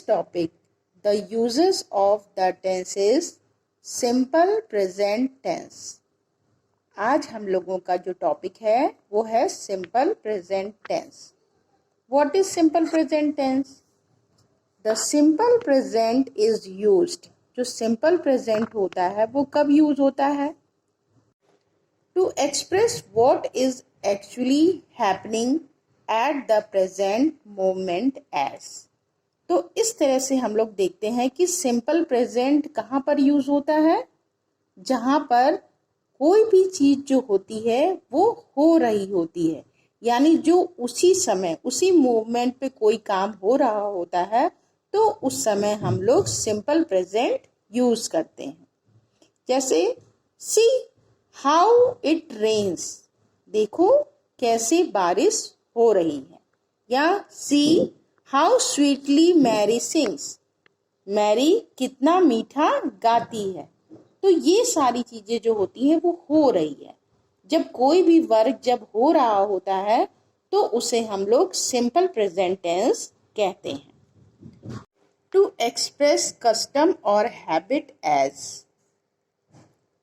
topic, the uses of the tenses simple present tense. आज हम लोगों का जो टॉपिक है वो है simple present tense. What is simple present tense? The simple present is used. जो सिंपल प्रेजेंट होता है वो कब यूज होता है? To express what is actually happening at the present moment as. तो इस तरह से हम लोग देखते हैं कि सिंपल प्रेजेंट कहाँ पर यूज होता है? जहाँ पर कोई भी चीज जो होती है वो हो रही होती है, यानी जो उसी समय उसी मोमेंट पे कोई काम हो रहा होता है, तो उस समय हम लोग सिंपल प्रेजेंट यूज करते हैं. जैसे सी हाउ इट रेन्स. देखो कैसे बारिश हो रही है. या see how sweetly Mary sings. Mary कितना मीठा गाती है. तो ये सारी चीजें जो होती हैं वो हो रही है. जब कोई भी वर्क जब हो रहा होता है तो उसे हम लोग सिंपल प्रेजेंट टेंस कहते हैं. टू एक्सप्रेस कस्टम और habit as.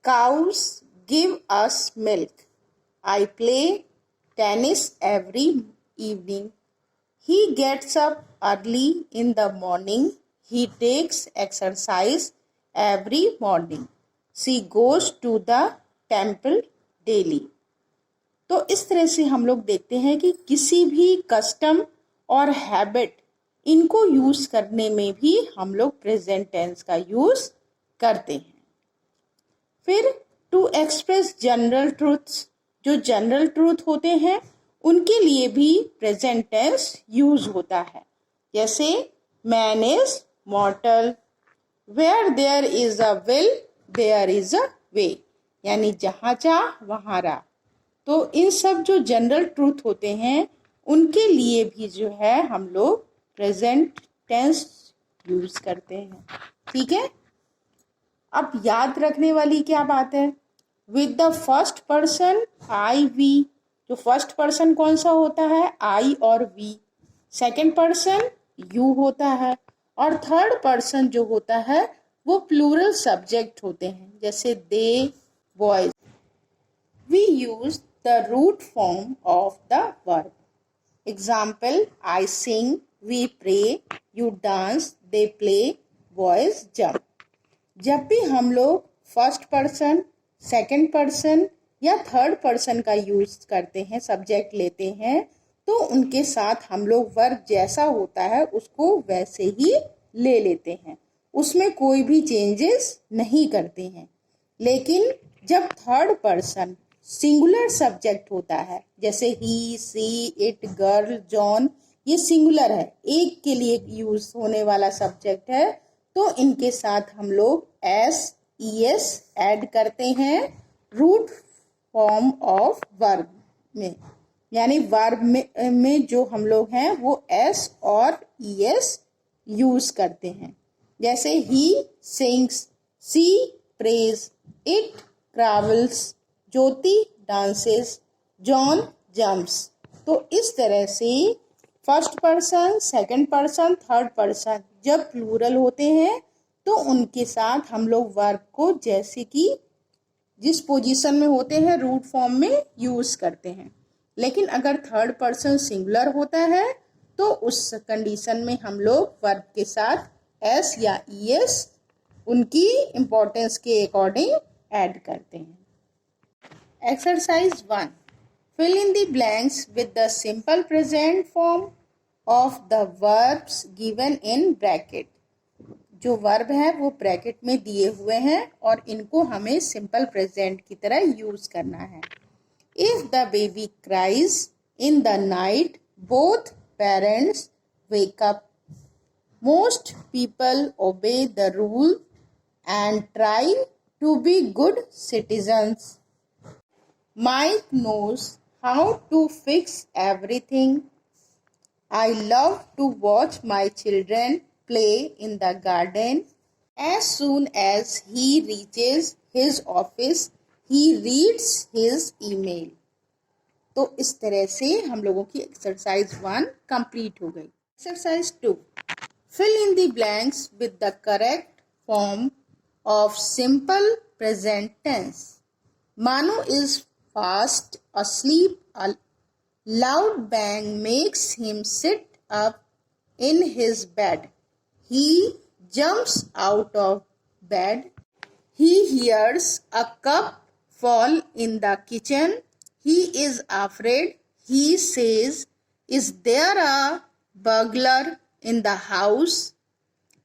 Cows give us milk. I play tennis every evening. He gets up early in the morning. He takes exercise every morning. She goes to the temple daily. तो इस तरह से हम लोग देखते हैं कि किसी भी कस्टम और हैबिट इनको यूज करने में भी हम लोग प्रेजेंट टेंस का यूज करते हैं. फिर टू एक्सप्रेस जनरल ट्रूथ्स. जो जनरल ट्रूथ होते हैं उनके लिए भी प्रेजेंट टेंस यूज होता है. जैसे man is mortal. Where there is a will there is a way. यानी जहाँ चाह वहाँ राह. तो इन सब जो जनरल ट्रूथ होते हैं उनके लिए भी जो है हम लोग प्रेजेंट टेंस यूज करते हैं. ठीक है. अब याद रखने वाली क्या बात है? With the first person I we. जो फर्स्ट पर्सन कौन सा होता है? आई और वी. सेकंड पर्सन यू होता है. और थर्ड पर्सन जो होता है वो प्लूरल सब्जेक्ट होते हैं. जैसे they, boys. We use the root form of the verb. Example I sing, we pray, you dance, they play, boys jump. जब भी हम लोग फर्स्ट पर्सन, सेकंड पर्सन या थर्ड पर्सन का यूज करते हैं, सब्जेक्ट लेते हैं, तो उनके साथ हम लोग वर्ब जैसा होता है उसको वैसे ही ले लेते हैं. उसमें कोई भी चेंजेस नहीं करते हैं. लेकिन जब थर्ड पर्सन सिंगुलर सब्जेक्ट होता है, जैसे ही, सी, इट, गर्ल, जॉन, ये सिंगुलर है, एक के लिए यूज होने वाला सब्जेक्ट है, तो इनके साथ हम लोग एस, ईएस ऐड करते हैं रूट फॉर्म ऑफ वर्ब में. यानी वर्ब में जो हम लोग हैं वो एस और ईएस यूज करते हैं. जैसे he sings, she prays, it travels, Jyoti dances, John jumps. तो इस तरह से first person, second person, third person जब प्लूरल होते हैं तो उनके साथ हम लोग वर्ब को जैसे कि जिस पोजीशन में होते हैं रूट फॉर्म में यूज करते हैं. लेकिन अगर थर्ड पर्सन सिंगुलर होता है तो उस कंडीशन में हम लोग वर्ब के साथ एस या ईएस उनकी इंपॉर्टेंस के अकॉर्डिंग ऐड करते हैं. Exercise 1. Fill in the blanks with the simple present form of the verbs given in bracket. जो वर्ब है वो ब्रैकेट में दिए हुए हैं और इनको हमें सिंपल प्रेजेंट की तरह यूज करना है. If the baby cries in the night both parents wake up. Most people obey the rule and try to be good citizens. Mike knows how to fix everything. I love to watch my children play in the garden. As soon as he reaches his office, he reads his email. तो इस तरह से हम लोगों की exercise 1 complete हो गई. Exercise 2. Fill in the blanks with the correct form of simple present tense. Manu is fast asleep. A loud bang makes him sit up in his bed. He jumps out of bed. He hears a cup fall in the kitchen. He is afraid. He says, "Is there a burglar in the house?"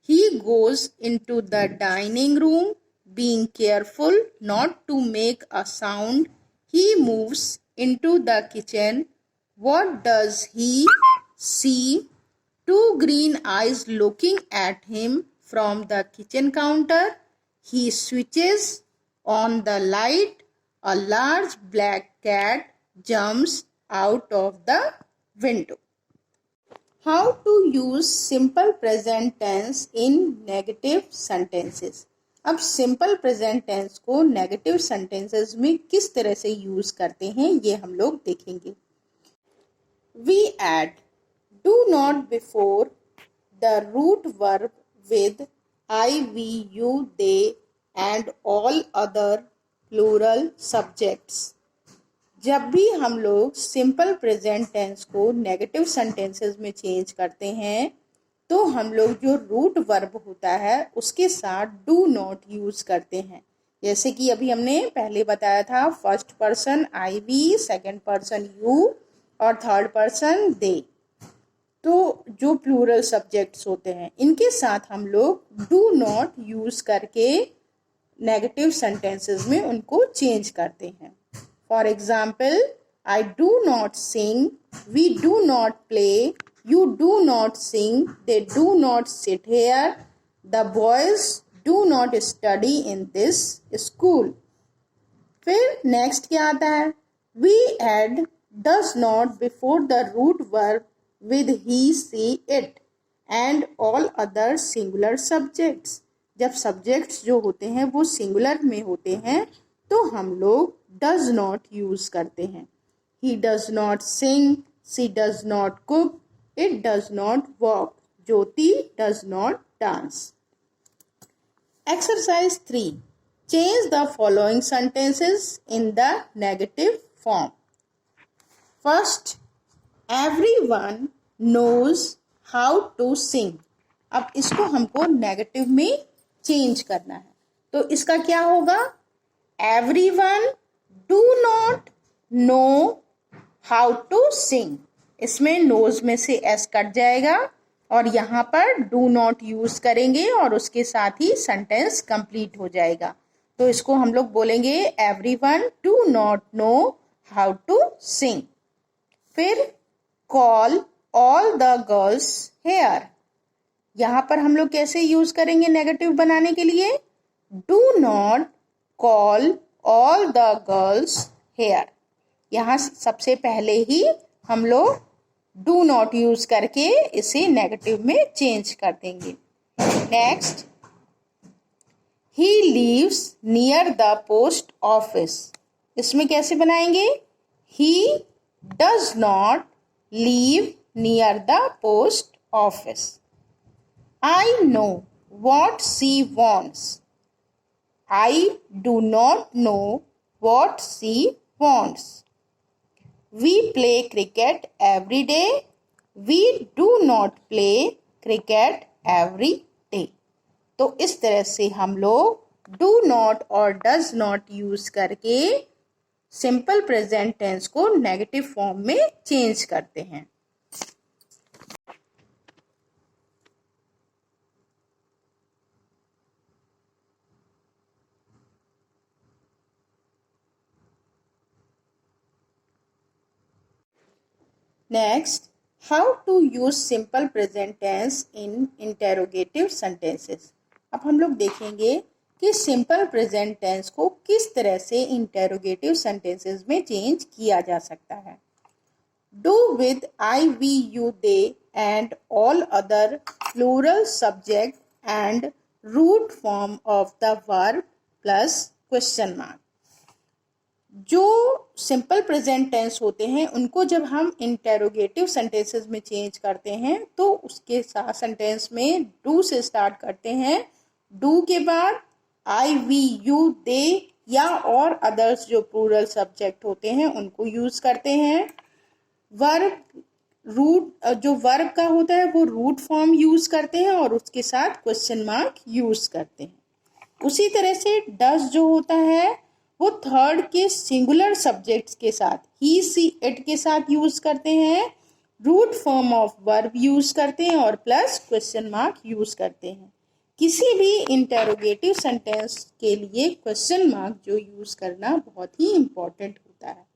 He goes into the dining room, being careful not to make a sound. He moves into the kitchen. What does he see? Two green eyes looking at him from the kitchen counter. He switches on the light. A large black cat jumps out of the window. How to use simple present tense in negative sentences. अब simple present tense को negative sentences में किस तरह से use करते हैं ये हम लोग देखेंगे. We add do not before the root verb with I, we, you, they and all other plural subjects. जब भी हम लोग सिंपल प्रेजेंट टेंस को नेगेटिव सेंटेंसेस में चेंज करते हैं तो हम लोग जो रूट वर्ब होता है उसके साथ डू नॉट यूज करते हैं. जैसे कि अभी हमने पहले बताया था, first person I we, second person you और थर्ड पर्सन दे. तो जो प्लूरल सब्जेक्ट्स होते हैं इनके साथ हम लोग डू नॉट यूज करके नेगेटिव सेंटेंसेस में उनको चेंज करते हैं. For example, I do not sing, we do not play, you do not sing, they do not sit here, the boys do not study in this school. फिर next क्या आता है? We add does not before the root verb with he, she, it and all other singular subjects. जब subjects जो होते हैं वो singular में होते हैं तो हम लोग does not use करते हैं. He does not sing, she does not cook, it does not walk, Jyoti does not dance. Exercise 3. Change the following sentences in the negative form. First, everyone knows how to sing. अब इसको हमको negative में change करना है. तो इसका क्या होगा? Everyone do not know how to sing. इसमें knows में से s कट जाएगा और यहाँ पर do not यूज करेंगे और उसके साथ ही सेंटेंस कंप्लीट हो जाएगा. तो इसको हम लोग बोलेंगे everyone do not know how to sing. फिर call all the girls here. यहाँ पर हम लोग कैसे यूज करेंगे नेगेटिव बनाने के लिए? Do not call all the girls here. यहाँ सबसे पहले ही हम लोग do not यूज करके इसे नेगेटिव में चेंज कर देंगे. Next, he lives near the post office. इसमें कैसे बनाएंगे? He does not live near the post office. I know what she wants. I do not know what she wants. We play cricket every day. We do not play cricket every day. तो इस तरह से हम लोग do not और does not use करके simple present tense को negative form में चेंज करते हैं. Next, how to use simple present tense in interrogative sentences. अब हम लोग देखेंगे कि सिंपल प्रेजेंट टेंस को किस तरह से इंटेरोगेटिव सेंटेंसेस में चेंज किया जा सकता है. Do with I, we, you, they and all other plural subject and root form of the verb plus question mark. जो सिंपल प्रेजेंट टेंस होते हैं उनको जब हम इंटेरोगेटिव सेंटेंसेस में चेंज करते हैं तो उसके साथ सेंटेंस में डू से स्टार्ट करते हैं। डू के बाद आई, वी, यू, दे या और अदर्स जो प्लूरल सब्जेक्ट होते हैं उनको यूज करते हैं। वर्ब रूट जो वर्ब का होता है वो रूट फॉर्म यूज करते हैं और उसके साथ क्वेश्चन मार्क यूज करते हैं। उसी तरह से डज जो होता है वो थर्ड के सिंगुलर सब्जेक्ट्स के साथ ही, सी, इट के साथ यूज करते हैं, root form of verb use करते हैं और प्लस क्वेश्चन मार्क यूज करते हैं। किसी भी इंटेरोगेटिव सेंटेंस के लिए क्वेश्चन मार्क जो यूज करना बहुत ही इंपॉर्टेंट होता है।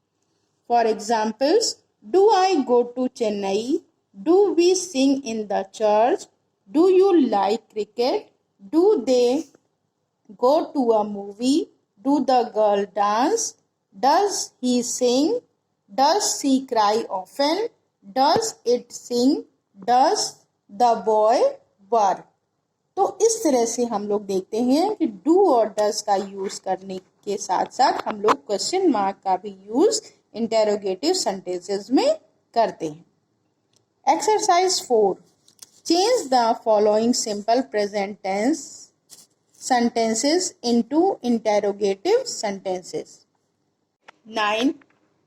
For examples, do I go to Chennai, do we sing in the church, do you like cricket, do they go to a movie, do the girl dance, does he sing, does she cry often, does it sing, does the boy work। तो इस तरह से हम लोग देखते हैं कि do और डज का यूज करने के साथ साथ हम लोग क्वेश्चन मार्क का भी यूज इंटेरोगेटिव सेंटेंसेस में करते हैं। Exercise 4, change the following simple present tense sentences into interrogative sentences. 9.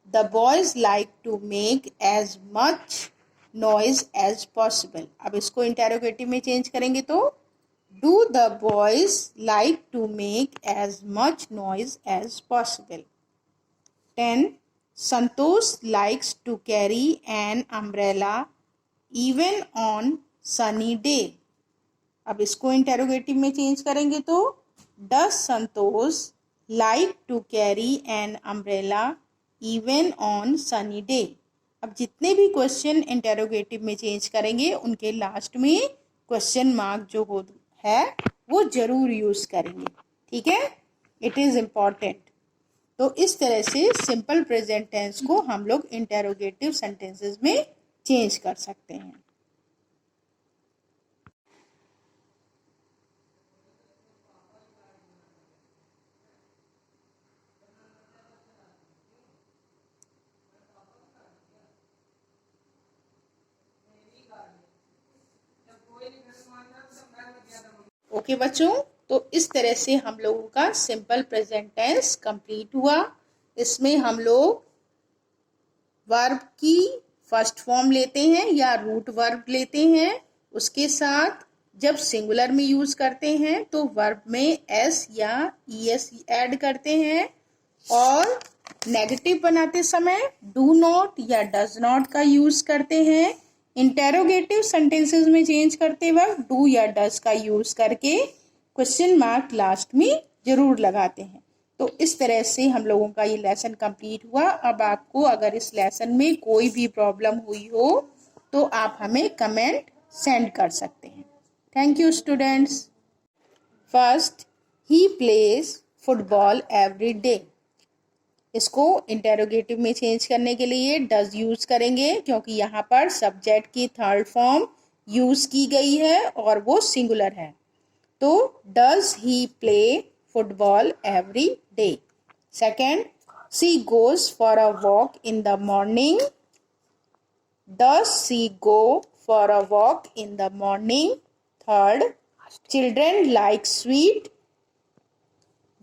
The boys like to make as much noise as possible। अब इसको interrogative में change करेंगे तो do the boys like to make as much noise as possible। 10. Santosh likes to carry an umbrella even on sunny day। अब इसको interrogative में change करेंगे तो does Santosh like to carry an umbrella even on sunny day. अब जितने भी question interrogative में change करेंगे उनके लास्ट में क्वेश्चन मार्क जो है वो जरूर यूज करेंगे। ठीक है, इट इज इम्पॉर्टेंट। तो इस तरह से सिंपल प्रेजेंट टेंस को हम लोग इंटेरोगेटिव सेंटेंसेस में चेंज कर सकते हैं। ओके बच्चों, तो इस तरह से हम लोगों का सिंपल प्रेजेंट टेंस कंप्लीट हुआ। इसमें हम लोग वर्ब की फर्स्ट फॉर्म लेते हैं या रूट वर्ब लेते हैं, उसके साथ जब सिंगुलर में यूज करते हैं तो वर्ब में एस या ईएस ऐड करते हैं और नेगेटिव बनाते समय डू नॉट या डज नॉट का यूज करते हैं। इंटेरोगेटिव सेंटेंसेस में चेंज करते वक्त डू या डज का यूज करके क्वेश्चन मार्क लास्ट में जरूर लगाते हैं। तो इस तरह से हम लोगों का ये लेसन कंप्लीट हुआ। अब आपको अगर इस लेसन में कोई भी प्रॉब्लम हुई हो तो आप हमें कमेंट सेंड कर सकते हैं। Thank you students. First, he plays football every day. इसको इंटेरोगेटिव में चेंज करने के लिए डज यूज करेंगे क्योंकि यहाँ पर सब्जेक्ट की थर्ड फॉर्म यूज की गई है और वो सिंगुलर है। तो does he play football every day. Second, she goes for a walk in the morning. Does she go for a walk in the morning. Third, children like sweet.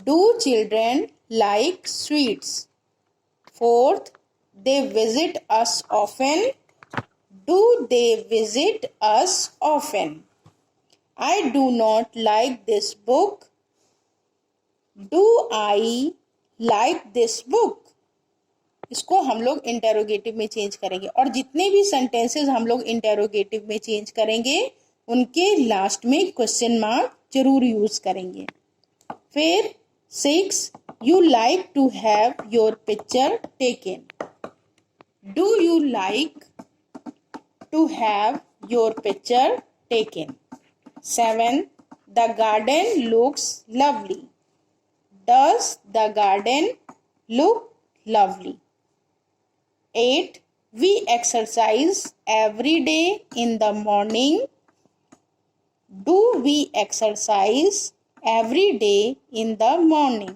Do children like sweets? Fourth, they visit us often. Do they visit us often? I do not like this book. Do I like this book? इसको हम लोग interrogative में change करेंगे और जितने भी sentences हम लोग इंटेरोगेटिव में चेंज करेंगे उनके लास्ट में क्वेश्चन मार्क जरूर यूज करेंगे। फिर 6, you like to have your picture taken. Do you like to have your picture taken? 7, the garden looks lovely. Does the garden look lovely? 8, we exercise every day in the morning. Do we exercise every day in the morning?